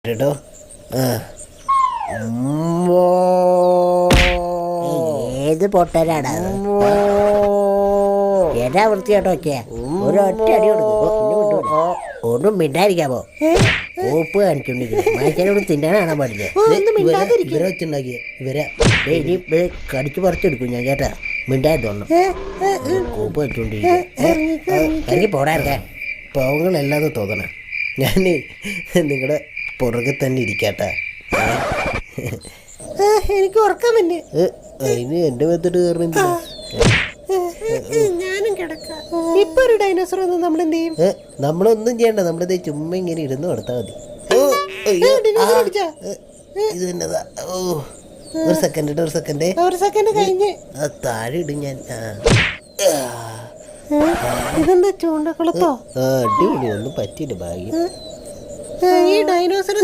കേട്ടോ. ഏത് പൊട്ടനാണ് എന്നാ വൃത്തിയാട്ടോ ഒക്കെ ഒരൊറ്റ അടി കൊടുക്കും. ഒന്നും മിണ്ടായിരിക്കാമോ? കോപ്പ് കാണിച്ചോണ്ടിരിക്കുന്നത് മനുഷ്യനോട് തിന്നാനാണ് പഠിച്ചത്. ഇവരെ വെച്ചുണ്ടാക്കിയ ഇവരെ ഇനി കടിച്ചു പറിച്ചെടുക്കും ഞാൻ കേട്ടാ. മിണ്ടായി തോന്നും കോപ്പ് വെച്ചോണ്ടിരിക്കുക. എനിക്ക് പോടായിരുന്നേ. പാവങ്ങളല്ലാതെ തോന്നണം. ഞാൻ നിങ്ങളുടെ പുറകെ തന്നെ ഇരിക്കാട്ടാ. എനിക്ക് ഉറക്കാൻ തന്നെ. അതിന് എൻ്റെ മെത്തഡ് കയറുന്നില്ല. ഞാനും കിടക്കാം. ഇപ്പൊ ഒരു ഡൈനോസർ വന്ന് നമ്മളെന്ത് ചെയ്യും? നമ്മളൊന്നും ചെയ്യണ്ട. നമ്മളിത് ചുമ്മാ ഇങ്ങനെ ഇരുന്ന് കൊടുത്താൽ മതി. ഇത് തന്നെതാ. ഒരു സെക്കൻഡ് കഴിഞ്ഞ് താഴെ ഇടും ഞാൻ. ഇതെന്താ ചൂണ്ടക്കുളത്തോ? അടിപൊളി. ഒന്നും പറ്റിയില്ല ഭാഗ്യം. ഈ ഡൈനോസർ